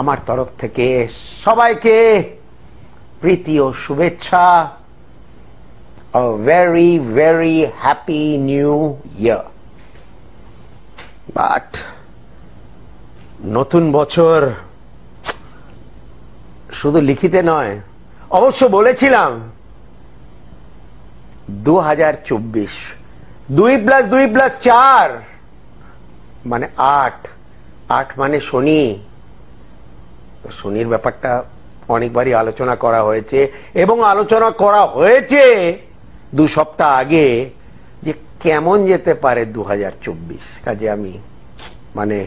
আমার তরফ থেকে সবাইকে প্রীতি ও শুভেচ্ছা। A very very happy new year. But নতুন বছর শুধু লিখিতে নয়, অবশ্য বলেছিলাম 2024, 2+2+4 মানে 8, 8 মানে শনি। তো শনির ব্যাপারটা অনেকবারই আলোচনা করা হয়েছে, এবং আলোচনা করা হয়েছে 2 সপ্তাহ আগে যে কেমন যেতে পারে 2024। কাজে আমি মানে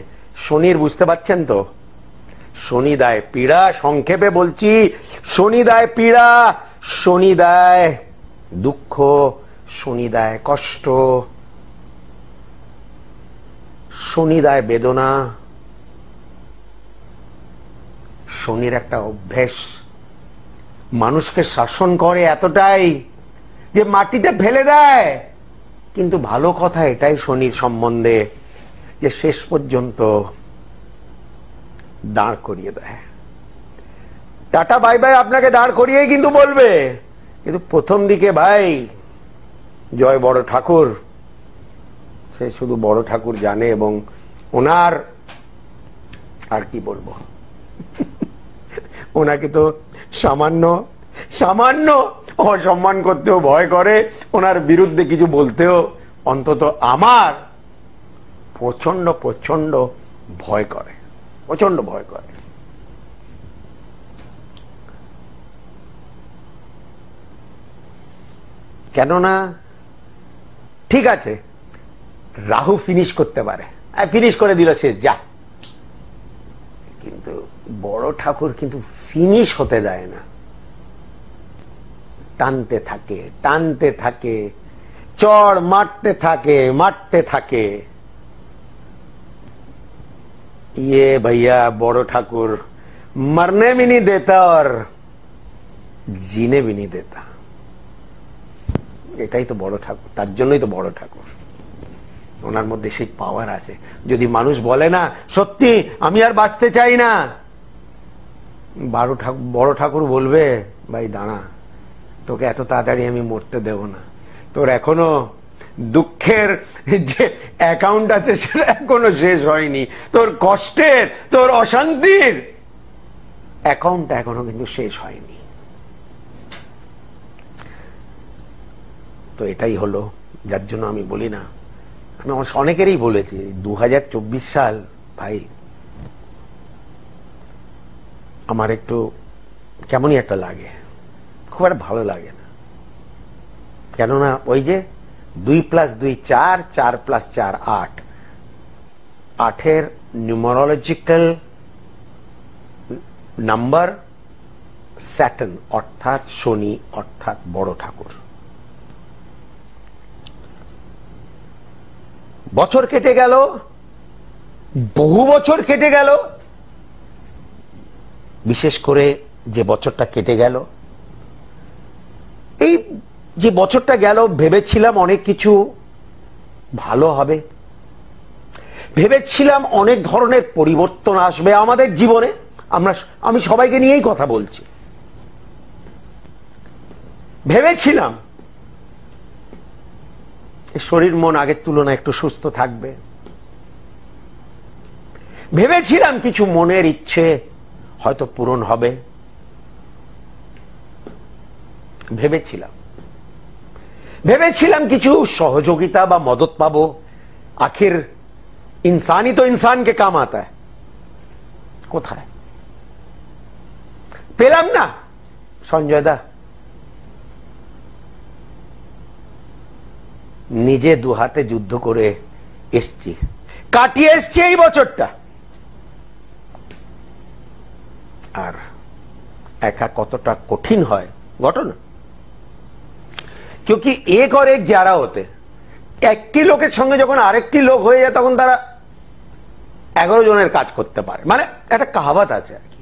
শনির, বুঝতে পারছেন তো, শনিদায় পীড়া, সংক্ষেপে বলছি, শনিদায় পীড়া, শনিদায় দুঃখ, শনিদায় কষ্ট, শনিদায় বেদনা। শনির একটা অভ্যেস, মানুষকে শাসন করে এতটাই যে মাটিতে ফেলে দেয়। কিন্তু ভালো কথা এটাই শনির সম্বন্ধে, যে শেষ পর্যন্ত দাঁড় করিয়ে দেয়। টাটা বাই বাই আপনাকে দাঁড় করিয়েই কিন্তু বলবে, কিন্তু প্রথম দিকে ভাই জয় বড় ঠাকুর, সে শুধু বড় ঠাকুর জানে, এবং ওনার আর কি বলবো, ওনাকে তো সামান্য সামান্য অসম্মান করতেও ভয় করে, ওনার বিরুদ্ধে কিছু বলতেও অন্তত আমার প্রচন্ড প্রচন্ড ভয় করে, প্রচন্ড ভয় করে। কেননা ঠিক আছে, রাহু ফিনিশ করতে পারে, ফিনিশ করে দিল, শেষ, যা। কিন্তু বড় ঠাকুর কিন্তু ফিনিশ হতে দেয় না, টানতে থাকে, টানতে থাকে, চড় মারতে থাকে, মারতে থাকে। ये भैया बड़ो ठाकुर मरने भी नहीं देता और जीने भी नहीं देता। এটাই তো বড় ঠাকুর, তার জন্যই তো বড় ঠাকুর। ওনার মধ্যে সেই পাওয়ার আছে। যদি মানুষ বলে না সত্যি আমি আর বাঁচতে চাই না, বড় ঠাকুর বলবে ভাই দাঁড়া, তোকে এত তাড়াতাড়ি আমি মরতে দেব না, তোর এখনো দুঃখের যে অ্যাকাউন্ট আছে সেটা এখনো শেষ হয়নি, তোর কষ্টের, তোর অশান্তির অ্যাকাউন্ট এখনো কিন্তু শেষ হয়নি। তো এটাই হলো, যার জন্য আমি বলি না, আমি অনেকেরই বলেছি 2024 সাল ভাই আমার একটু কেমনই একটা লাগে, খুব একটা ভালো লাগে না। কেননা ওই যে 2+2 4, 4+4 8, 8-এর নিউমারোলজিক্যাল নাম্বার স্যাটার্ন, অর্থাৎ শনি, অর্থাৎ বড় ঠাকুর। বছর কেটে গেল, বহু বছর কেটে গেল, বিশেষ করে যে বছরটা কেটে গেল, এই যে বছরটা গেল ভেবেছিলাম অনেক কিছু ভালো হবে, ভেবেছিলাম অনেক ধরনের পরিবর্তন আসবে আমাদের জীবনে। আমি সবাইকে নিয়েই কথা বলছি। ভেবেছিলাম শরীর মন আগের তুলনায় একটু সুস্থ থাকবে, ভেবেছিলাম কিছু মনের ইচ্ছে হয়তো পূরণ হবে, ভেবেছিলাম কিছু সহযোগিতা বা মদত পাবো। আখির ইনসানই তো ইনসানকে কাম আতা হ্যায়। কোথায় পেলাম না সঞ্জয় দা। নিজে দু হাতে যুদ্ধ করে এসছি, কাটিয়ে এসছি এই বছরটা। আর একা কতটা কঠিন হয় ঘটনা, क्योंकि एक और एक 11 होते, একটি লোকের সঙ্গে যখন আরেকটি লোক হয়ে যায় তখন তারা 11 জনের কাজ করতে পারে, মানে একটা কাহাবত আছে আর কি।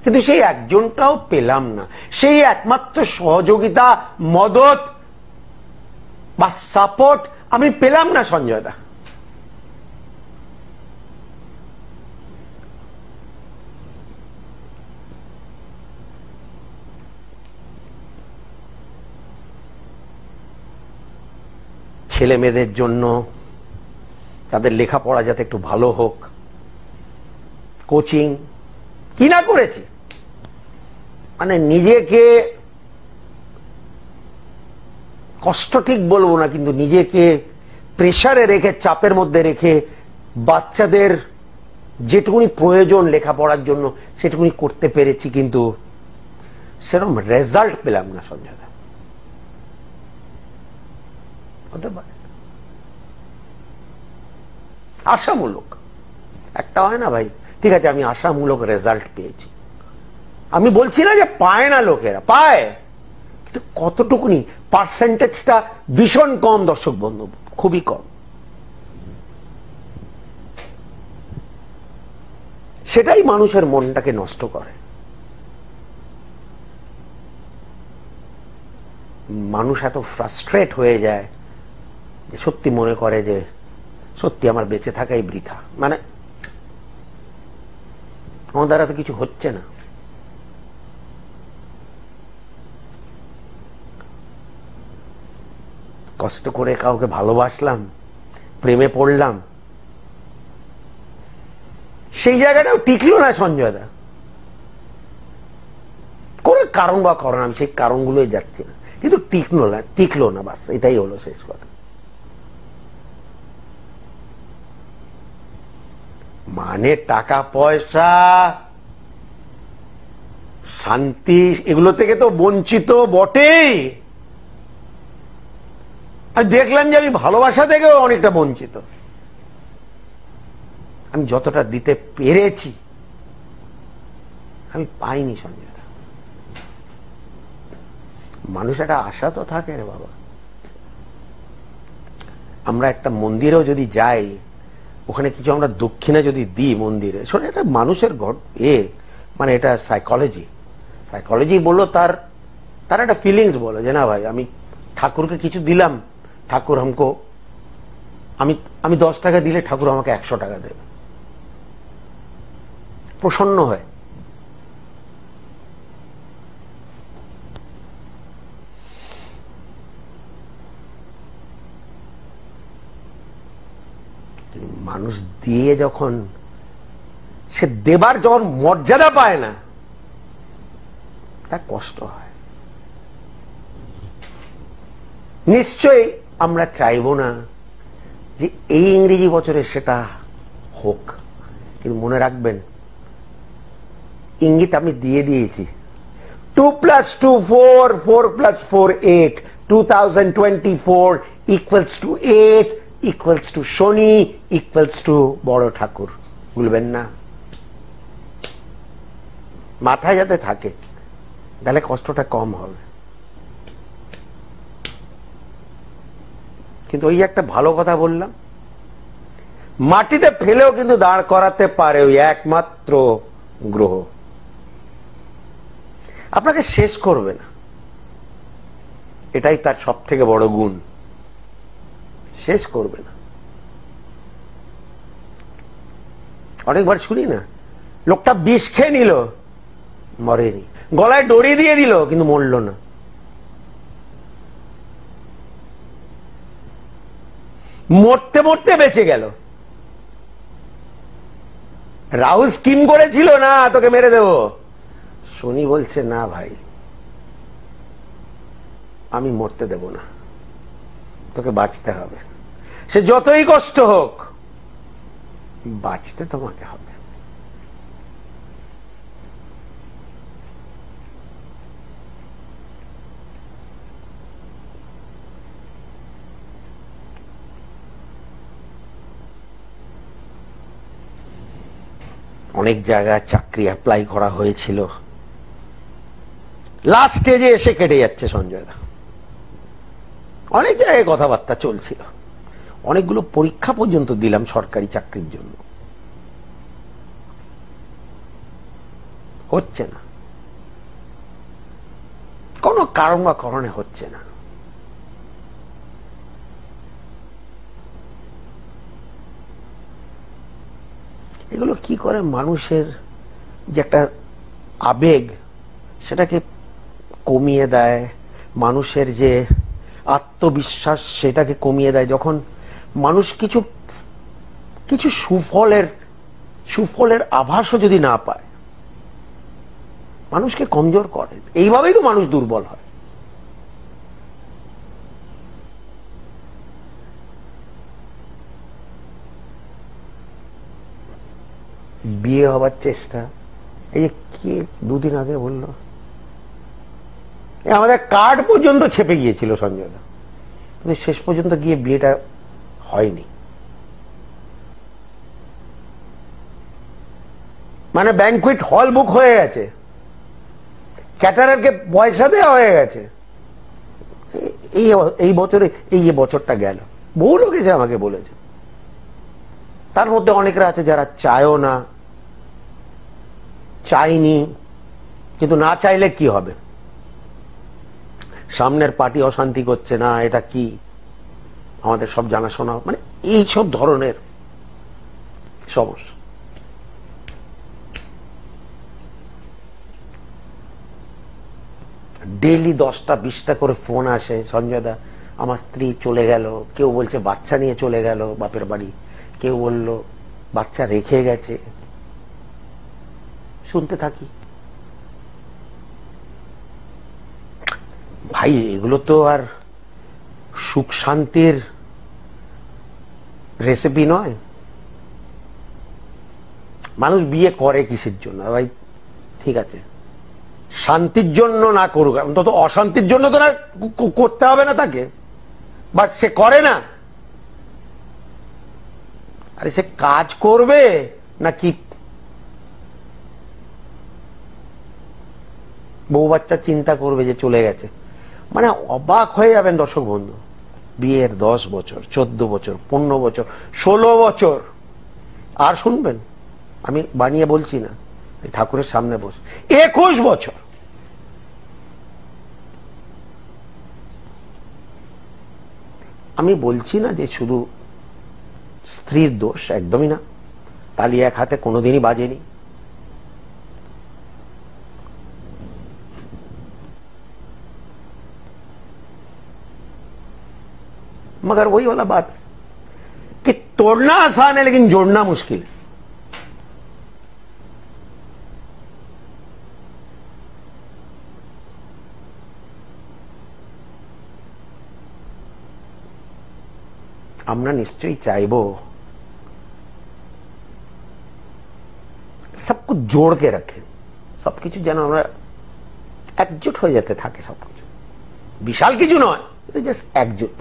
কিন্তু সেই একজনটাও পেলাম না, সেই একমাত্র সহযোগিতা, মদত বা সাপোর্ট আমি পেলাম না সঞ্জয় দা। ছেলে মেয়েদের জন্য তাদের লেখাপড়া যাতে একটু ভালো হোক, কোচিং কি না করেছে। মানে নিজেকে কষ্ট ঠিক বলবো না, কিন্তু নিজেকে প্রেসারে রেখে, চাপের মধ্যে রেখে বাচ্চাদের যেটুকুনি প্রয়োজন লেখাপড়ার জন্য সেটুকুনি করতে পেরেছি, কিন্তু সেরকম রেজাল্ট পেলাম না সঞ্জয় দা। হতে পারে আশামূলক একটা হয় না ভাই, ঠিক আছে আমি আশামূলক রেজাল্ট পেয়েছি, আমি বলছি না যে পায় না, লোকেরা পায়, কিন্তু কতটুকুনি, পার্সেন্টেজটা ভীষণ কম দর্শক বন্ধু, খুবই কম। সেটাই মানুষের মনটাকে নষ্ট করে। মানুষ এত ফ্রাস্ট্রেট হয়ে যায় যে সত্যি মনে করে যে সত্যি আমার বেঁচে থাকাই বৃথা, মানে আমার দ্বারা তো কিছু হচ্ছে না। কষ্ট করে কাউকে ভালোবাসলাম, প্রেমে পড়লাম, সেই জায়গাটাও টিকলো না সঞ্জয় দা, কোন কারণ বা কারণ, আমি সেই কারণগুলোই যাচ্ছি না, কিন্তু টিকলো না, বাস এটাই হলো শেষ কথা। মানে টাকা পয়সা, শান্তি, এগুলো থেকে তো বঞ্চিত বটেই। আমি দেখলাম যে আমি ভালোবাসা থেকেও অনেকটা বঞ্চিত। আমি যতটা দিতে পেরেছি আমি পাইনি সঞ্জয় দা। মানুষ একটা আশা তো থাকে রে বাবা। আমরা একটা মন্দিরেও যদি যাই, ওখানে কিছু আমরা দক্ষিণা যদি দিই মন্দিরে, শোনো এটা মানুষের মানে এটা সাইকোলজি বললো, তার একটা ফিলিংস বলো যে না ভাই আমি ঠাকুরকে কিছু দিলাম, ঠাকুর আমাকে, আমি 10 টাকা দিলে ঠাকুর আমাকে 100 টাকা দেবে, প্রসন্ন হয়। মানুষ দিয়ে যখন সে দেবার যখন মর্যাদা পায় না, তার কষ্ট হয়। নিশ্চয়ই আমরা চাইবো না যে এই ইংরেজি বছরে সেটা হোক, কিন্তু মনে রাখবেন ইঙ্গিত আমি দিয়ে দিয়েছি। 2 + 2 4, 4 + 4 8, 2024 = 8 = শনি = বড় ঠাকুর, ভুলবেন না, মাথায় যাতে থাকে, তাহলে কষ্টটা কম হবে। কিন্তু ওই একটা ভালো কথা বললাম, মাটিতে ফেলেও কিন্তু দাঁড় করাতে পারে ওই একমাত্র গ্রহ, আপনাকে শেষ করবে না, এটাই তার সব থেকে বড় গুণ, শেষ করবে না। অনেকবার শুনি না, লোকটা বিষ খেয়ে নিল, মরেনি, গলায় দড়ি দিয়ে দিল কিন্তু মরল না। মরতে মরতে বেঁচে গেল। রাহু স্কিম করেছিল না তোকে মেরে দেব, শনি বলছে না ভাই আমি মরতে দেব না, তোকে বাঁচতে হবে, সে যতই কষ্ট হোক বাঁচতে তোমাকে হবে। অনেক জায়গায় চাকরি অ্যাপ্লাই করা হয়েছিল, লাস্ট স্টেজে এসে কেটে যাচ্ছে সঞ্জয় দা। অনেক জায়গায় কথাবার্তা চলছিল, অনেকগুলো পরীক্ষা পর্যন্ত দিলাম সরকারি চাকরির জন্য, হচ্ছে না, কোনো কারণ বা কারণে হচ্ছে না। এগুলো কি করে মানুষের যে একটা আবেগ সেটাকে কমিয়ে দেয়, মানুষের যে আত্মবিশ্বাস সেটাকে কমিয়ে দেয়, যখন মানুষ কিছু কিছু সুফলের আভাসও যদি না পায়, মানুষকে কমজোর করে। এইভাবেই তো মানুষ দুর্বল হয়। বিয়ে হবার চেষ্টা, এই যে কে দুদিন আগে বললো, আমাদের কার্ড পর্যন্ত ছেপে গিয়েছিল সঞ্জয় দা, কিন্তু শেষ পর্যন্ত গিয়ে বিয়েটা হয়নি। মানে ব্যাংকুয়েট হল বুক হয়ে গেছে, ক্যাটারারকে পয়সা দেওয়া হয়ে গেছে। এই বছরে এই বছরটা গেল, বহু লোক এসে আমাকে বলেছে। তার মধ্যে অনেকরা আছে যারা চায়ও না, চাইনি, কিন্তু না চাইলে কি হবে, সামনের পার্টি অশান্তি করছে না, এটা কি আমাদের সব জানাশোনা, মানে এই সব ধরনের সমস্যা। ডেইলি 10টা 20টা করে ফোন আসে, সঞ্জয় দা আমার স্ত্রী চলে গেল, কেউ বলছে বাচ্চা নিয়ে চলে গেল বাপের বাড়ি, কেউ বলল বাচ্চা রেখে গেছে। শুনতে থাকি, ভাই এগুলো তো আর সুখ শান্তির রেসিপি নয়। মানুষ বিয়ে করে কিসের জন্য ভাই? ঠিক আছে, শান্তির জন্য না করুক, অন্তত অশান্তির জন্য তো না করতে হবে না তাকে, বা সে করে না। আরে সে কাজ করবে নাকি বউ বাচ্চা চিন্তা করবে যে চলে গেছে? মানে অবাক হয়ে যাবেন দর্শক বন্ধু, বিয়ের 10 বছর, 14 বছর, 15 বছর, 16 বছর, আর শুনবেন আমি বানিয়ে বলছি না, ঠাকুরের সামনে বসে 21 বছর। আমি বলছি না যে শুধু স্ত্রীর দোষ, একদমই না, তালি এক হাতে কোনোদিনই বাজেনি। मगर वही वाला बात कि तोड़ना आसान है लेकिन जोड़ना मुश्किल है। আমরা নিশ্চয়ই চাইবো सबको जोड़ के रखे, सबकिছু যেন আমরা একজোট হয়ে যেতে থাকে, সবকিছু বিশাল কিছু নয়, এটা জাস্ট একজোট।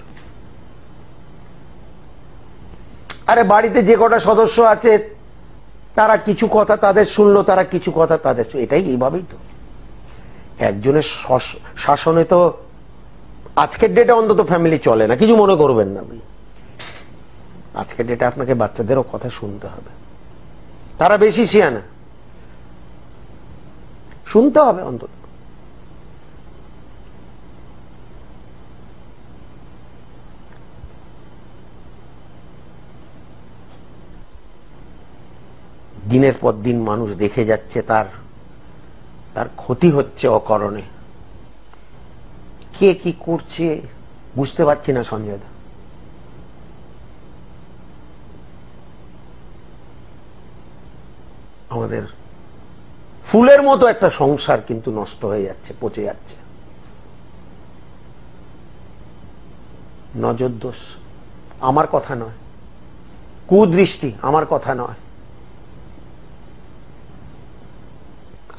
আরে বাড়িতে যে কটা সদস্য আছে তারা কিছু কথা তাদের শুনলো, তারা কিছু কথা তাদের, এটাই এইভাবেই তো। একজনের শাসনে তো আজকের ডেটে অন্তত ফ্যামিলি চলে না, কিছু মনে করবেন না ভাই। আজকের ডেটে আপনাকে বাচ্চাদেরও কথা শুনতে হবে, তারা বেশি শিয়ানা, শুনতে হবে অন্তত। দিনের পর দিন মানুষ দেখে যাচ্ছে তার ক্ষতি হচ্ছে অকারণে। কে কি করছে বুঝতে পারছি না সঞ্জয় দা। আমাদের ফুলের মতো একটা সংসার কিন্তু নষ্ট হয়ে যাচ্ছে, পচে যাচ্ছে। নজর দোষ আমার কথা নয়, কুদৃষ্টি আমার কথা নয়।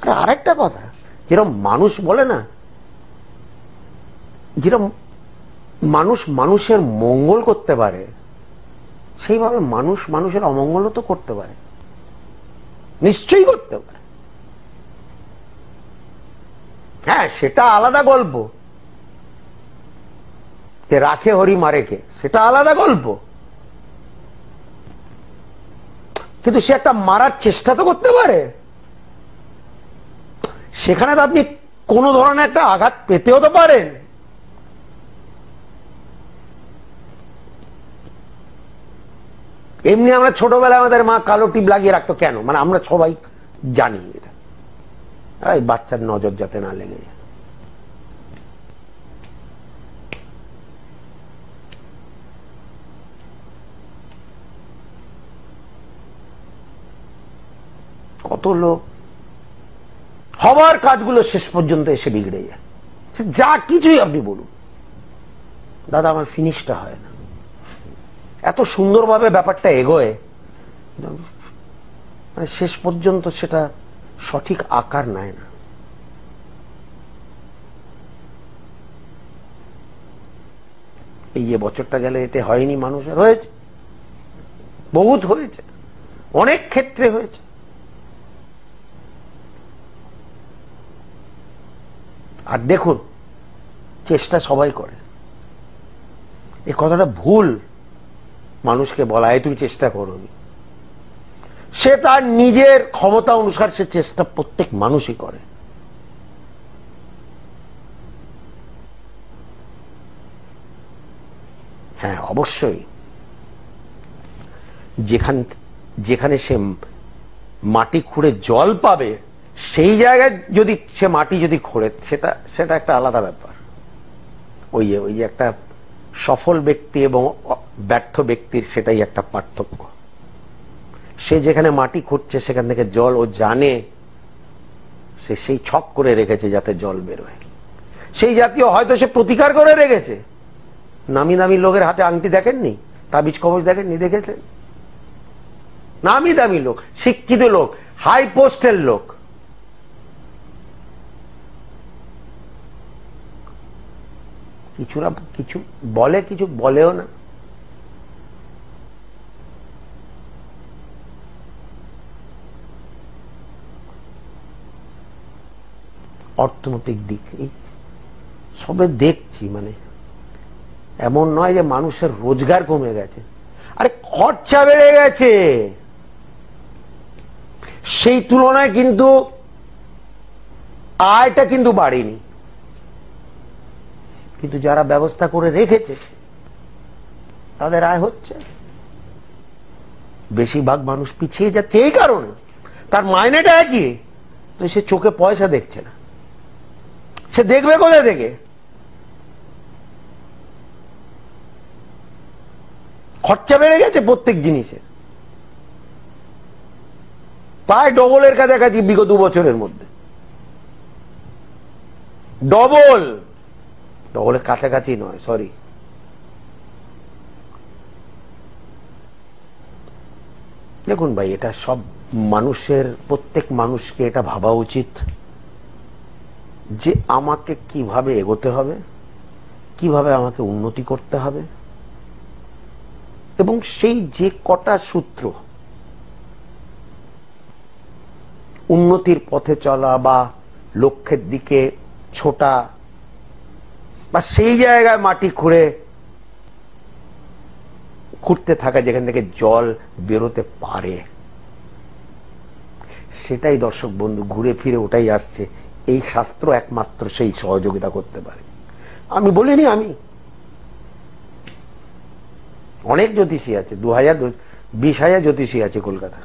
আর আরেকটা কথা, যেরকম মানুষ বলে না, যেরকম মানুষ মানুষের মঙ্গল করতে পারে, সেইভাবে মানুষ মানুষের অমঙ্গলও তো করতে পারে, নিশ্চয়ই করতে পারে। হ্যাঁ, সেটা আলাদা গল্প, কে রাখে হরি মারে কে, সেটা আলাদা গল্প। কিন্তু সে একটা মারার চেষ্টা তো করতে পারে, সেখানে তো আপনি কোন ধরনের একটা আঘাত পেতেও তো পারেন। এমনি আমরা ছোটবেলায় আমাদের মা কালো টিপ লাগিয়ে রাখতো কেন? মানে আমরা সবাই জানি এটা, এই বাচ্চার নজর যাতে না লেগে যায়। কত লোক হবার কাজগুলো শেষ পর্যন্ত এসে বিগড়ে যায়। যা কিছুই আপনি বলুন, দাদা আমার ফিনিশটা হয় না। এত সুন্দরভাবে ব্যাপারটা এগোয়, মানে শেষ পর্যন্ত সেটা সঠিক আকার নেয় না। এই যে বছরটা গেলে এতে হয়নি, মানুষের হয়েছে, বহুত হয়েছে, অনেক ক্ষেত্রে হয়েছে। আর দেখুন, চেষ্টা সবাই করে। এই কথাটা ভুল মানুষকে বলা, তুমি চেষ্টা করো। সে তার নিজের ক্ষমতা অনুসার সে চেষ্টা প্রত্যেক মানুষই করে। হ্যাঁ, অবশ্যই যেখানে সে মাটি খুঁড়ে জল পাবে, সেই জায়গায় যদি সে মাটি যদি খোঁড়ে, সেটা একটা আলাদা ব্যাপার। ওই যে একটা সফল ব্যক্তি এবং ব্যর্থ ব্যক্তির সেটাই একটা পার্থক্য। সে যেখানে মাটি খুঁড়ছে সেখান থেকে জল ও জানে, সে সেই ছক করে রেখেছে যাতে জল বেরোয়। সেই জাতীয় হয়তো সে প্রতিকার করে রেখেছে। নামি দামি লোকের হাতে আংটি দেখেননি, তাবিজ কবজ দেখেননি, দেখেছেন? নামি দামি লোক, শিক্ষিত লোক, হাই পোস্টের লোক, কিছু বলে, কিছু বলেও না। অর্থনৈতিক দিক সবে দেখছি, মানে এমন নয় যে মানুষের রোজগার কমে গেছে, আরে খরচা বেড়ে গেছে। সেই তুলনায় কিন্তু আয়টা কিন্তু বাড়েনি। কিন্তু যারা ব্যবস্থা করে রেখেছে তাদের আয় হচ্ছে। বেশিরভাগ মানুষ পিছিয়ে যাচ্ছে এই কারণে, তার মাইনেটা একই, তো সে চোখে পয়সা দেখছে না। সে দেখবে কোথায় থেকে? খরচা বেড়ে গেছে প্রত্যেক জিনিসে, প্রায় ডবলের কাছাকাছি বিগত 2 বছরের মধ্যে। ডবলের কাছাকাছি নয়, সরি। দেখুন ভাই, এটা সব মানুষের, প্রত্যেক মানুষকে এটা ভাবা উচিত যে আমাকে কিভাবে এগোতে হবে, কিভাবে আমাকে উন্নতি করতে হবে, এবং সেই যে কটা সূত্র, উন্নতির পথে চলা বা লক্ষ্যের দিকে ছোটা, বা সেই জায়গায় মাটি খুঁড়তে থাকা যেখান থেকে জল বেরোতে পারে, সেটাই দর্শক বন্ধু ঘুরে ফিরে ওটাই আসছে। এই শাস্ত্র একমাত্র সেই সহযোগিতা করতে পারে। আমি বলিনি, আমি অনেক জ্যোতিষী আছে, 20,000 জ্যোতিষী আছে কলকাতা।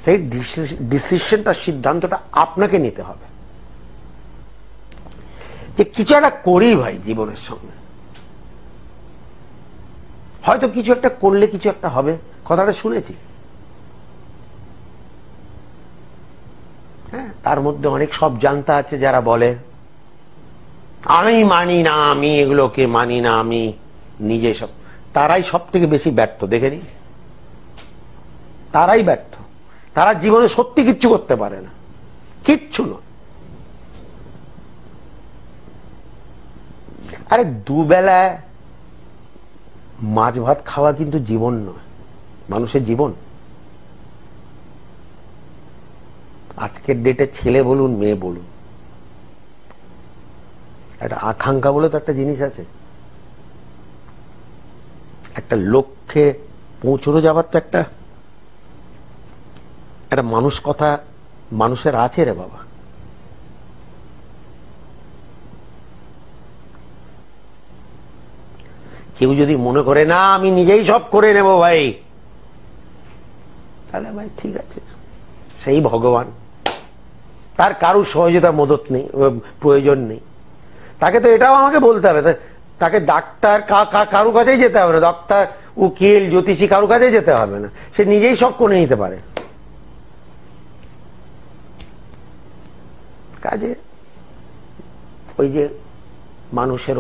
সেই ডিসিশনটা, সিদ্ধান্তটা আপনাকে নিতে হবে যে কিছু একটা করি ভাই জীবনের সঙ্গে। হয়তো কিছু একটা করলে কিছু একটা হবে, কথাটা শুনেছি। হ্যাঁ, তার মধ্যে অনেক সব জানতা আছে যারা বলে আমি মানি না, আমি এগুলোকে মানি না, আমি নিজে সব। তারাই সব থেকে বেশি ব্যর্থ, দেখেনি? তারাই ব্যর্থ। তারা জীবনে সত্যি কিচ্ছু করতে পারে না, কিচ্ছু নয়। আরে দুবেলায় মাছ ভাত খাওয়া কিন্তু জীবন নয়, মানুষের জীবন। আজকের ডেটে ছেলে বলুন, মেয়ে বলুন, একটা আকাঙ্ক্ষা বলে তো একটা জিনিস আছে। একটা লক্ষ্যে পৌঁছানো যাবার তো একটা মানুষ কথা মানুষের আছে রে বাবা। কেউ যদি মনে করে না আমি নিজেই সব করে নেব ভাই, তাহলে ভাই ঠিক আছে, সেই ভগবান, তার কারুর সহযোগিতা মদত নেই, প্রয়োজন নেই। তাকে তো এটাও আমাকে বলতে হবে, তাকে ডাক্তার কারুর কাছেই যেতে হবে না, ডাক্তার উকিল জ্যোতিষী কারো কাছে যেতে হবে না, সে নিজেই সব করে নিতে পারে। কাজে ওই যে মানুষের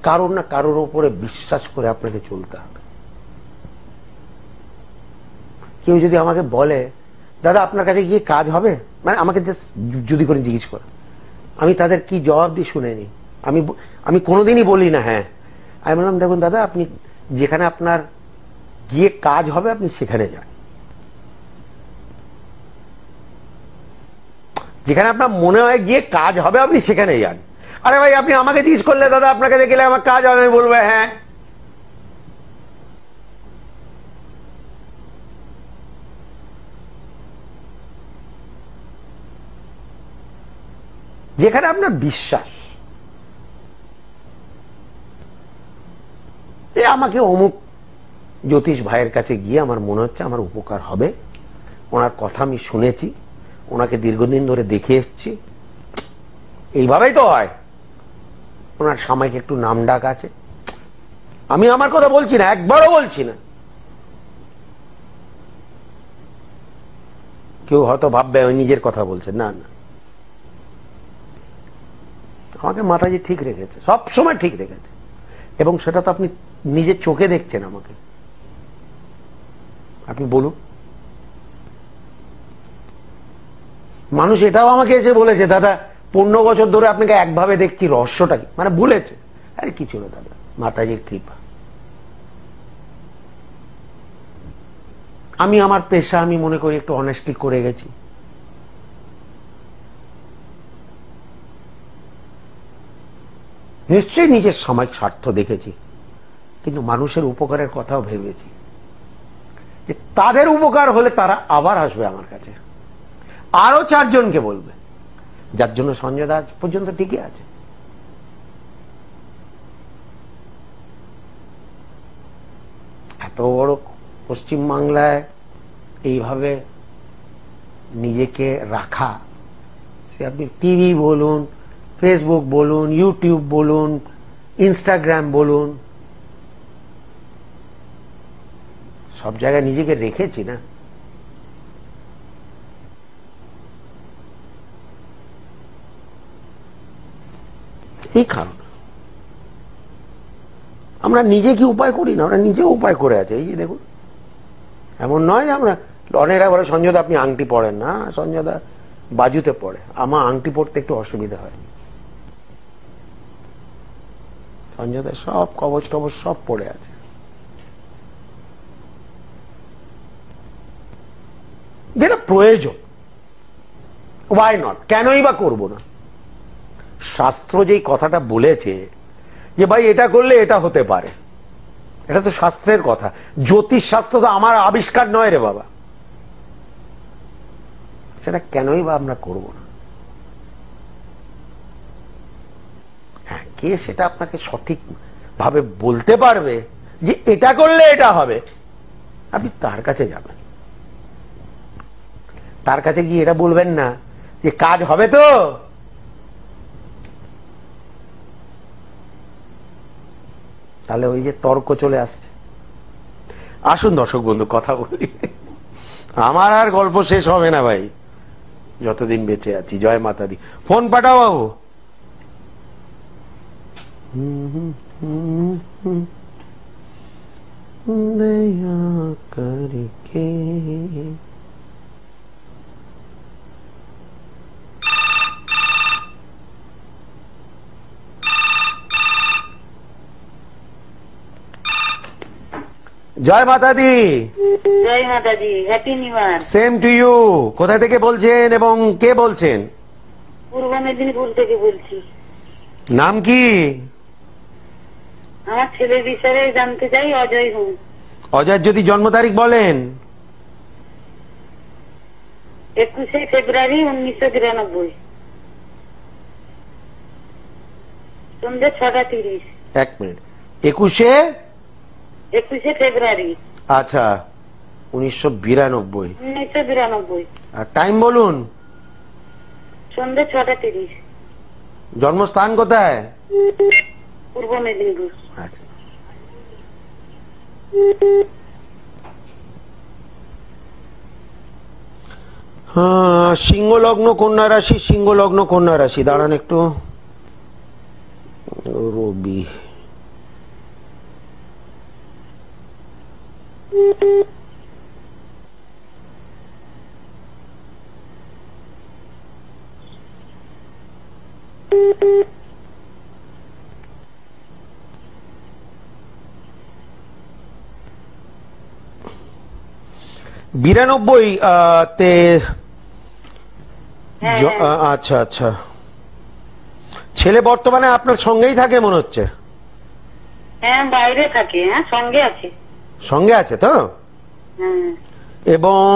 কারোর না কারোর উপরে বিশ্বাস করে আপনাকে চলতে হবে। কেউ যদি আমাকে বলে দাদা আপনার কাছে গিয়ে কাজ হবে, মানে আমাকে যদি করে জিজ্ঞেস করে, আমি তাদের কি জবাব দিই শুনে নি। আমি কোনোদিনই বলি না হ্যাঁ। আমি বললাম দেখুন দাদা, আপনি যেখানে আপনার গিয়ে কাজ হবে আপনি সেখানে যান, যেখানে আপনার মনে হয় গিয়ে কাজ হবে আপনি সেখানে যান। আরে ভাই আপনি আমাকে জিজ্ঞেস করলে দাদা আপনার কাছে গেলে আমার কাজ হবে, আমি বলবো হ্যাঁ। যেখানে আপনার বিশ্বাস আমাকে অমুক জ্যোতিষ ভাইয়ের কাছে গিয়ে আমার মনে হচ্ছে আমার উপকার হবে, ওনার কথা আমি শুনেছি, ওনাকে দীর্ঘদিন ধরে দেখে এসছি, এইভাবেই তো হয়। ওনার সাময়িক একটু নাম ডাক আছে, আমি আমার কথা বলছি না, একবারও বলছি না। কেউ হয়তো ভাববে আমি নিজের কথা বলছেন, না না, আমাকে মাতাজি ঠিক রেখেছে, সব সময় ঠিক রেখেছে, এবং সেটা তো আপনি নিজের চোখে দেখছেন আমাকে। আপনি বলুন, মানুষ এটাও আমাকে এসে বলেছে দাদা 15 বছর ধরে আপনাকে একভাবে দেখছি, রহস্যটা কি, মানে বলেছে। আরে কিছু না দাদা, মাতাজির কৃপা। আমি আমার পেশা আমি মনে করি একটু অনেস্টলি করে গেছি। নিশ্চয়ই নিজের সাময়িক স্বার্থ দেখেছি, কিন্তু মানুষের উপকারের কথাও ভেবেছি যে তাদের উপকার হলে তারা আবার আসবে আমার কাছে, আরো 4 জনকে বলবে, যার জন্য সঞ্জয় দাস পর্যন্ত টিকে আছে। এত বড় পশ্চিমবাংলায় এইভাবে নিজেকে রাখা, সে আপনি টিভি বলুন, ফেসবুক বলুন, ইউটিউব বলুন, ইনস্টাগ্রাম বলুন, সব জায়গায় নিজেকে রেখেছি না। এই কারণ আমরা নিজে কি উপায় করি না, আমরা নিজে উপায় করে আছে। এই যে দেখুন, এমন নয় যে আমরা, অনেকরা বলে সঞ্জয় দা আপনি আংটি পড়েন না, সঞ্জয় দা বাজুতে পড়ে, আমার আংটি পড়তে একটু অসুবিধা হয়। সঞ্জয় দা সব কবচ টবচ সব পড়ে আছে। যেটা প্রয়োজন, ওয়াই নট, কেনই বা করবো না। শাস্ত্র যেই কথাটা বলেছে যে ভাই এটা করলে এটা হতে পারে, এটা তো শাস্ত্রের কথা। জ্যোতিষ শাস্ত্র তো আমার আবিষ্কার নয় রে বাবা, সেটা কেনই বা আমরা করব না। হ্যাঁ, কে সেটা আপনাকে সঠিক ভাবে বলতে পারবে যে এটা করলে এটা হবে, আপনি তার কাছে যাবেন। তার কাছে গিয়ে এটা বলবেন না যে কাজ হবে তো, তাহলে ওই যে তর্ক চলে আসছে। আসুন দর্শক বন্ধু কথা বলি, আমার আর গল্প শেষ হবে না ভাই যতদিন বেঁচে আছি। জয় মাতা দি। ফোন পাঠাও বাবু। দয়া করকে জয় মাতা দি। জয় মাতাজি, happy new year. Same to you. কোথা থেকে বলছেন এবং কে বলছেন? পূর্ব মেদিনীপুর থেকে বলছি। নাম কি? আমার ছেলের বিষয়ে জানতে চাই। অজয় হুম। অজয় যদি জন্ম তারিখ বলেন। 21শে ফেব্রুয়ারি 1993, সন্ধ্যে 6:30। 1 মিনিট। 21শে ফেব্রুয়ারি। আচ্ছা, 1992। 1992। আর টাইম বলুন। সন্ধ্যে 6:30। জন্মস্থান কোথায়? পূর্ব মেদিনীপুর। আচ্ছা, হ্যাঁ, সিংহ লগ্ন কন্যা রাশি, সিংহ লগ্ন কন্যা রাশি। দাঁড়ান একটু। রবি, বিরানব্বই তে আচ্ছা আচ্ছা। ছেলে বর্তমানে আপনার সঙ্গেই থাকে মনে হচ্ছে? হ্যাঁ, বাইরে থাকে। হ্যাঁ, সঙ্গে আছে। সঙ্গে আছে তো? হ্যাঁ। এবং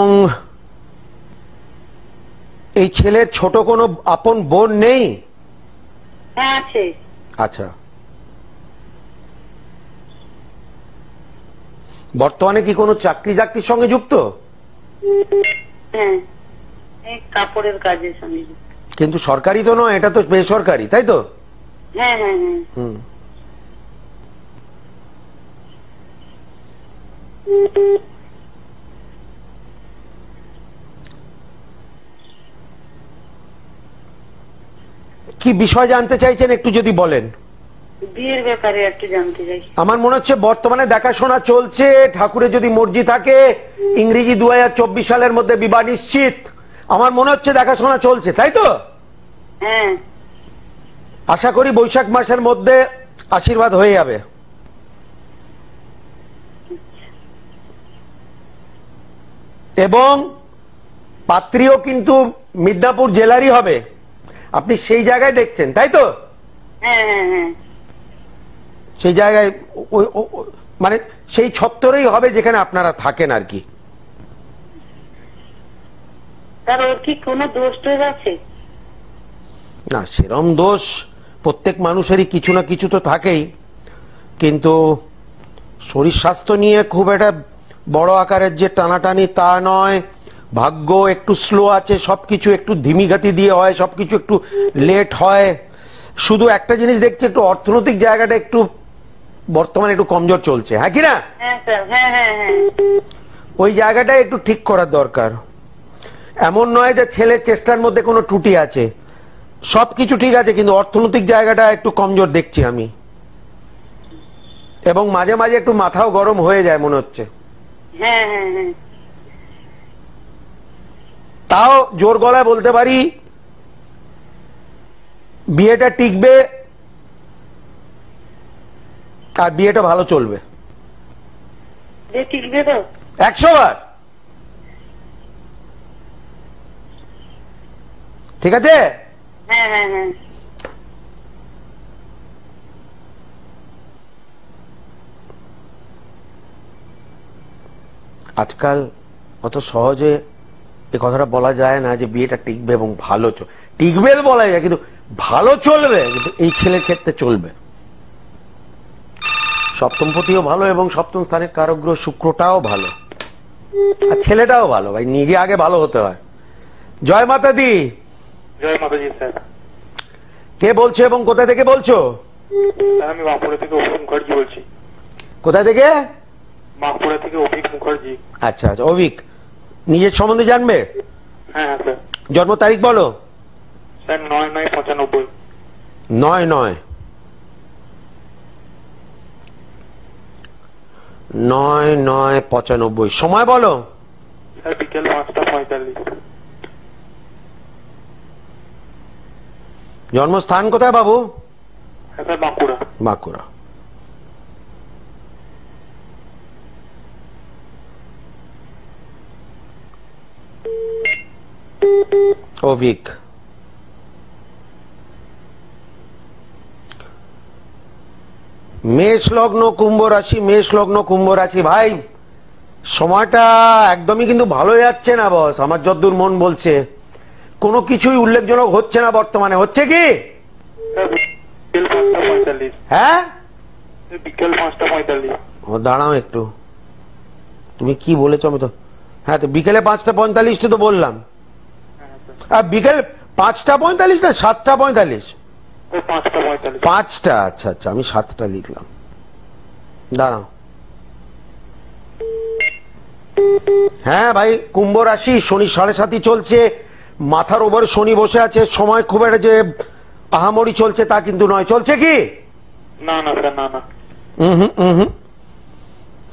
এই ছেলের ছোট কোনো আপন বোন নেই? হ্যাঁ, আছে। আচ্ছা। বর্তমানে কি কোনো চাকরি জাকরির সঙ্গে যুক্ত? হ্যাঁ, এই কাপড়ের কাজের সঙ্গে যুক্ত। কিন্তু সরকারি তো নয়, এটা তো বেসরকারি, তাই তো? হ্যাঁ হ্যাঁ হ্যাঁ। হুম। কি বিষয় জানতে চাইছেন একটু যদি বলেন? বিয়ের ব্যাপারে একটু জানতে চাই। আমার মনে হচ্ছে বর্তমানে দেখাশোনা চলছে, ঠাকুরের যদি মর্জি থাকে ইংরেজি 2024 সালের মধ্যে বিবাহ নিশ্চিত। আমার মনে হচ্ছে দেখাশোনা চলছে, তাই তো? হ্যাঁ। আশা করি বৈশাখ মাসের মধ্যে আশীর্বাদ হয়ে যাবে। এবং পাত্রীও কিন্তু মিদনাপুর জেলারই হবে। আপনি সেই জায়গায় দেখছেন, তাই তো? হ্যাঁ হ্যাঁ হ্যাঁ। সেই জায়গায় মানে সেই ছত্তরেই হবে যেখানে আপনারা থাকেন আর কি। তার ওর কি কোনো দোষ টোষ আছে? না, সেরম দোষ প্রত্যেক মানুষেরই কিছু না কিছু তো থাকেই, কিন্তু শরীর স্বাস্থ্য নিয়ে খুব একটা বড় আকারের যে টানাটানি তা নয়। ভাগ্য একটু স্লো আছে, সবকিছু একটু ধিমি গতি দিয়ে হয়, সবকিছু একটু লেট হয়। শুধু একটা জিনিস দেখছি, একটু অর্থনৈতিক জায়গাটা একটু বর্তমানে একটু কমজোর চলছে, হ্যাঁ কি না? হ্যাঁ স্যার, হ্যাঁ হ্যাঁ হ্যাঁ। ওই জায়গাটা একটু ঠিক করার দরকার। এমন নয় যে ছেলের চেষ্টার মধ্যে কোনো ত্রুটি আছে, সবকিছু ঠিক আছে, কিন্তু অর্থনৈতিক জায়গাটা একটু কমজোর দেখছি আমি। এবং মাঝে মাঝে একটু মাথাও গরম হয়ে যায় মনে হচ্ছে। হ্যাঁ হ্যাঁ হ্যাঁ। তাও জোর গলায় বলতে পারি বিয়েটা টিকবে আর বিয়েটা ভালো চলবে। বিয়ে টিকবে তো? 100 বার। ঠিক আছে? হ্যাঁ হ্যাঁ হ্যাঁ। আজকাল অত সহজে এ কথাটা বলা যায় না যে বিয়েটা টিকবে এবং ভালো টিকবে বলা যায়, কিন্তু ভালো চলবে, কিন্তু এই ছেলের ক্ষেত্রে চলবে। সপ্তমপতিও ভালো এবং সপ্তম স্থানে কারক গ্রহ শুক্রটাও ভালো, আর ছেলেটাও ভালো। ভাই নিজে আগে ভালো হতে হয়। জয় মাতা দি। জয় মাতাজি স্যার। কে বলছো এবং কোথা থেকে বলছো? আমি বাঁকুড়া থেকে অভিক মুখার্জি বলছি। কোথা থেকে? বাঁকুড়া থেকে অভিক মুখার্জি। আচ্ছা আচ্ছা, অভিক, নিজের সম্বন্ধে জানবে? হ্যাঁ হ্যাঁ স্যার। জন্ম তারিখ বলো। স্যার 9/9/95। 9/9/95। সময় বলো। স্যার বিকেল 5:45। জন্মস্থান কোথায় বাবু? হ্যাঁ স্যার, বাঁকুড়া। বাঁকুড়া। অভিক, মেষ লগ্ন কুম্ভ রাশি, মেষ লগ্ন কুম্ভ রাশি। ভাই সময়টা একদমই কিন্তু ভালো যাচ্ছে না বস, আমার যতদূর মন বলছে। কোনো কিছুই উল্লেখজনক হচ্ছে না বর্তমানে। হচ্ছে কি? বিকেল 5:45। হ্যাঁ, বিকেল 5:45। ও দাঁড়াও একটু, তুমি কি বলেছো? আমি তো হ্যাঁ, তো বিকেলে 5:45 তো বললাম। আর বিকেল 5:45 না 7:45? 5:45। 5টা, আচ্ছা আচ্ছা, আমি 7টা লিখলাম। দাঁড়াও। হ্যাঁ ভাই, কুম্ভ রাশি, শনি 7.5 চলছে, মাথার ওপর শনি বসে আছে, সময় খুব একটা যে আহামরি চলছে তা কিন্তু নয়। চলছে কি? না না স্যার, না না।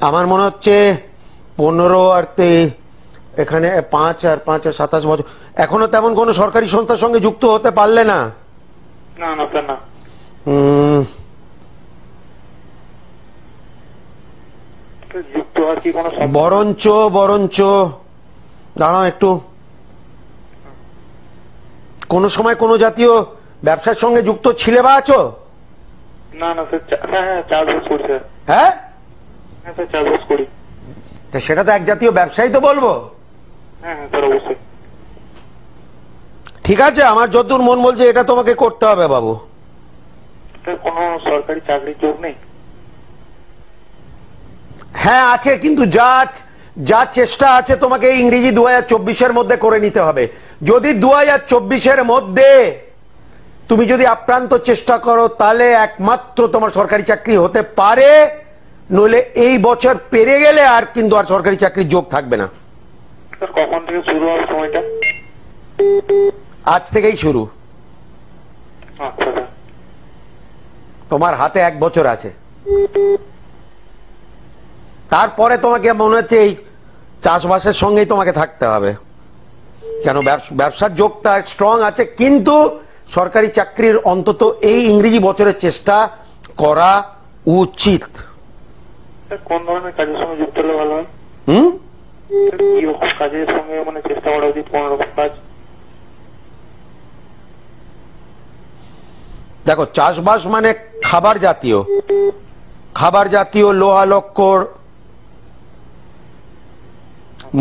আমার মনে হচ্ছে 15 আর এখানে 5 আর 5 আর 27 বছর, এখনো তেমন কোন সরকারি সংস্থার সঙ্গে যুক্ত হতে পারলে না। না না স্যার, না। যুক্ত আর কি কোনো বরঞ্চ দাঁড়াও একটু, কোন সময় কোন জাতীয় ব্যবসার সঙ্গে যুক্ত ছিলে বা আছো? না না স্যার, হ্যাঁ চাষবাস করি স্যার। হ্যাঁ হ্যাঁ স্যার, চাষবাস করি। তা সেটা তো এক জাতীয় ব্যবসায়ী তো বলবো। হ্যাঁ হ্যাঁ স্যার, অবশ্যই। ঠিক আছে, আমার যতদূর মন বলছে এটা তোমাকে করতে হবে বাবু। স্যার কোনো সরকারি চাকরির যোগ নেই? হ্যাঁ আছে, কিন্তু যা চেষ্টা আছে তোমাকে ইংরেজি 2024-এর মধ্যে করে নিতে হবে। যদি 2024-এর মধ্যে তুমি যদি আপ্রান্ত চেষ্টা করো তাহলে একমাত্র তোমার সরকারি চাকরি হতে পারে, নইলে এই বছর পেরে গেলে আর কিন্তু আর সরকারি চাকরির যোগ থাকবে না। স্যার কখন থেকে শুরু হবে সময়টা? আজ থেকেই শুরু। আচ্ছা স্যার। তোমার হাতে 1 বছর আছে, তারপরে তোমাকে মনে হচ্ছে এই চাষবাসের সঙ্গেই তোমাকে থাকতে হবে। কেন, ব্যবসার যোগটা স্ট্রং আছে, কিন্তু সরকারি চাকরির অন্তত এই ইংরেজি বছরের চেষ্টা করা উচিত। স্যার কোন ধরনের কাজের সঙ্গে যুক্ত হলে ভালো হয়? স্যার কি রকম কাজের সঙ্গে মানে চেষ্টা করা উচিত, কোন রকম কাজ? দেখো, চাষবাস মানে খাবার জাতীয় লোহা লক্কর,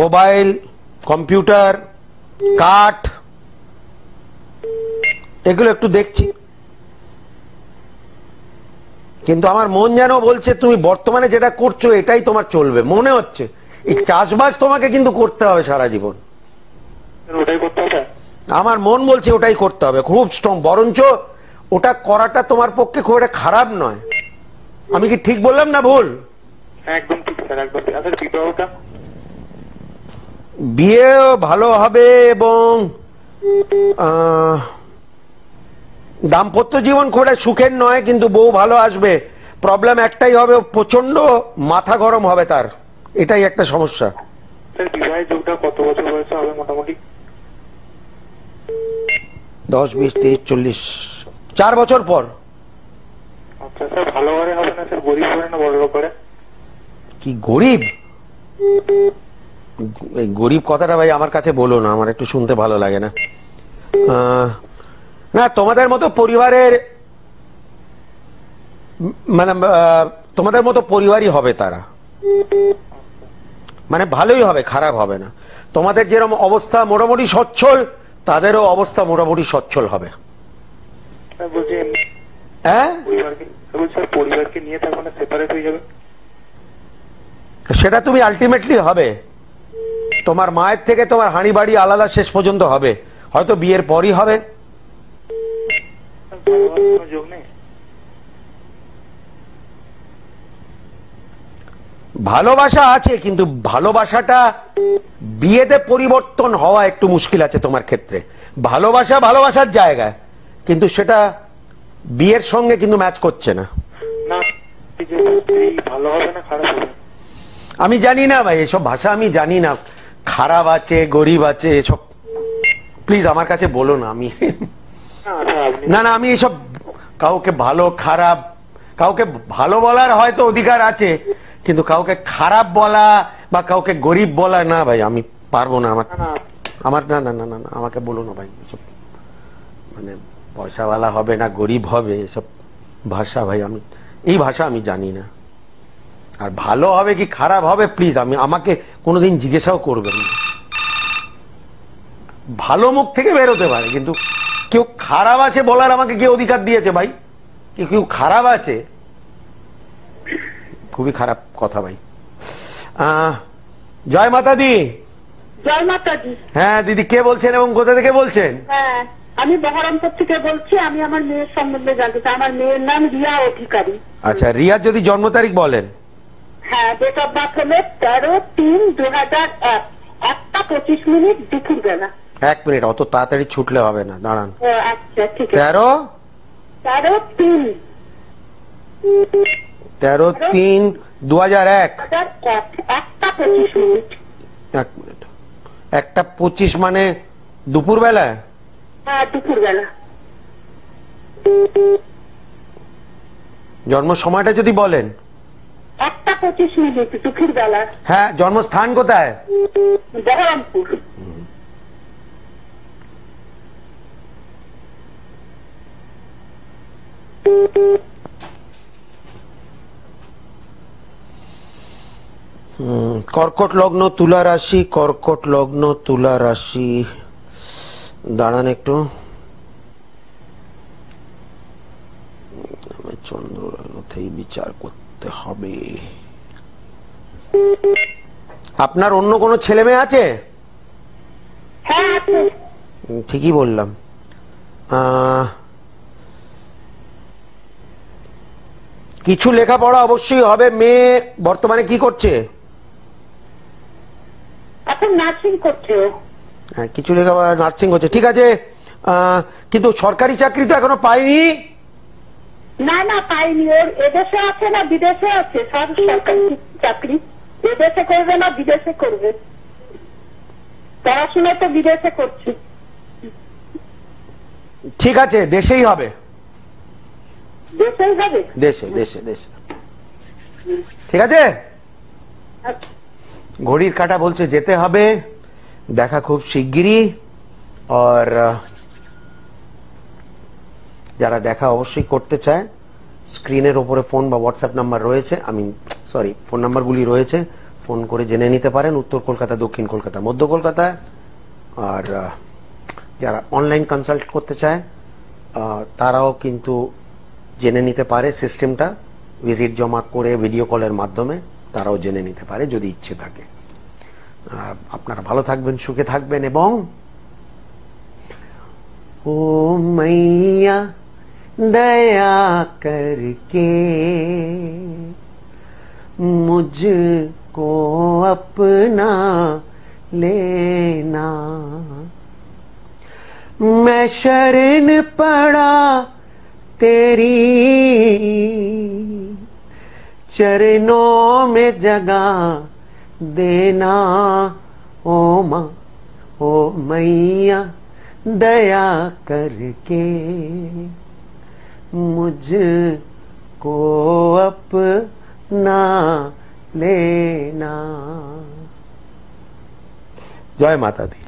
মোবাইল, কম্পিউটার, কাঠ, এগুলো একটু দেখছি। কিন্তু আমার মন যেন বলছে তুমি বর্তমানে যেটা করছো এটাই তোমার চলবে মনে হচ্ছে। এই চাষবাস তোমাকে কিন্তু করতে হবে সারা জীবন, ওটাই করতে হবে। আমার মন বলছে ওটাই করতে হবে, খুব স্ট্রং। বরঞ্চ ওটা করাটা তোমার পক্ষে খুব একটা খারাপ নয়। আমি কি ঠিক বললাম না ভুল? একদম ঠিক স্যার, একদম ঠিক। আচ্ছা বিবাহটা? বিয়ে ভালো হবে এবং দাম্পত্য জীবন খুব একটা সুখের নয়, কিন্তু বউ ভালো আসবে। প্রবলেম একটাই হবে, প্রচন্ড মাথা গরম হবে তার, এটাই একটা সমস্যা। স্যার বিবাহের যোগটা কত বছর বয়সে হবে মোটামুটি? 10, 20, 30, 40, 4 বছর পর। আচ্ছা স্যার, ভালো ঘরে হবে না স্যার, গরিব ঘরে না বড় লোক ঘরে? কি গরিব? এই গরিব কথাটা ভাই আমার কাছে বলো না, আমার একটু শুনতে ভালো লাগে না। না, তোমাদের মতো পরিবারের মানে তোমাদের মতো পরিবারই হবে তারা, মানে ভালোই হবে, খারাপ হবে না। তোমাদের যেরকম অবস্থা মোটামুটি সচ্ছল, তাদেরও অবস্থা মোটামুটি সচ্ছল হবে। বলছি হ্যাঁ, পরিবারকে নিয়ে থাকবে না, সেপারেট হয়ে যাবে? সেটা তুমি আলটিমেটলি হবে। তোমার মায়ের থেকে তোমার হাঁড়ি বাড়ি আলাদা শেষ পর্যন্ত হবে, হয়তো বিয়ের পরই হবে। যোগ নেই? ভালোবাসা আছে, কিন্তু ভালোবাসাটা বিয়েতে পরিবর্তন হওয়া একটু মুশকিল আছে তোমার ক্ষেত্রে। ভালোবাসার জায়গায়, কিন্তু সেটা বিয়ের সঙ্গে কিন্তু ম্যাচ করছে না। না, ভালো হবে না খারাপ হবে? আমি জানি না ভাই, এসব ভাষা আমি জানি না। খারাপ আছে, গরিব আছে, এসব প্লিজ আমার কাছে বলো না। আমি না, আমি এসব কাউকে ভালো খারাপ, কাউকে ভালো বলার হয়তো অধিকার আছে, কিন্তু কাউকে খারাপ বলা বা কাউকে গরিব বলা না ভাই, আমি পারবো না। আমার না না না না না আমাকে বলো না ভাই, এসব মানে পয়সাওয়ালা হবে না গরিব হবে, এসব ভাষা ভাই আমি এই ভাষা আমি জানি না। আর ভালো হবে কি খারাপ হবে প্লিজ আমাকে কোনোদিন জিজ্ঞাসাও করবেন না। ভালো মুখ থেকে বেরোতে পারে, কিন্তু কেউ খারাপ আছে বলার আমাকে কে অধিকার দিয়েছে ভাই? কেউ খারাপ আছে, খুবই খারাপ কথা ভাই। জয় মাতা দি। জয় মাতা দি। হ্যাঁ দিদি, কে বলছেন এবং কোথা থেকে বলছেন? হ্যাঁ, আমি বহরমপুর থেকে বলছি। আমি আমার মেয়ের সম্বন্ধে জানতে চাই। আমার মেয়ের নাম রিয়া অধিকারী। আচ্ছা, রিয়ার যদি জন্ম তারিখ বলেন। হ্যাঁ, ডেট অফ বার্থ হলো 13/3/2001, 1:25 দুপুর বেলা। 1 মিনিট, অত তাড়াতাড়ি ছুটলে হবে না, দাঁড়ান। আচ্ছা ঠিক আছে। 13/3/2001। 1:25। 1 মিনিট, 1:25 মানে দুপুর বেলা? হ্যাঁ, দুপুর বেলা। জন্ম সময়টা যদি বলেন। 1:25 দুপুর বেলা। হ্যাঁ, জন্মস্থান কোথায়? বহরমপুর। কর্কট লগ্ন তুলা রাশি, কর্কট লগ্ন তুলা রাশি। দাঁড়ান একটু, চন্দ্র লগ্নতেই বিচার করতে হবে। আপনার অন্য কোনো ছেলে মেয়ে আছে? হ্যাঁ আছে। ঠিকই বললাম। কিছু লেখাপড়া অবশ্যই হবে। মেয়ে বর্তমানে কি করছে? এখন নার্সিং করছে ও। হ্যাঁ, কিছু লেখাপড়া, নার্সিং হচ্ছে, ঠিক আছে। কিন্তু সরকারি চাকরি তো এখনো পাইনি। না না, পাইনি। ওর এদেশে আছে না বিদেশে আছে? সব সরকারি চাকরি। এদেশে করবে না বিদেশে করবে। পড়াশোনা তো বিদেশে করছে। ঠিক আছে, দেশেই হবে। দেশেই হবে? দেশে দেশে দেশে, ঠিক আছে। ঘড়ির কাঁটা বলছে যেতে হবে। দেখা খুব শিগগিরই। আর যারা দেখা অবশ্যই করতে চায়, স্ক্রিনের ওপরে ফোন বা হোয়াটসঅ্যাপ নাম্বার রয়েছে, ফোন নাম্বারগুলি রয়েছে, ফোন করে জেনে নিতে পারেন। উত্তর কলকাতা, দক্ষিণ কলকাতা, মধ্য কলকাতায়। আর যারা অনলাইন কনসাল্ট করতে চায় তারাও কিন্তু জেনে নিতে পারে সিস্টেমটা, ভিজিট জমা করে ভিডিও কলের মাধ্যমে তারাও জেনে নিতে পারে যদি ইচ্ছে থাকে। আপনারা ভালো থাকবেন, সুখে থাকবেন, এবং ও मैया दया करके मुझको अपना लेना, मैं शरण पड़ा तेरी चरणों में जगह देना। ओ माँ, ओ मैया दया करके मुझको अपना लेना। जय माता दी।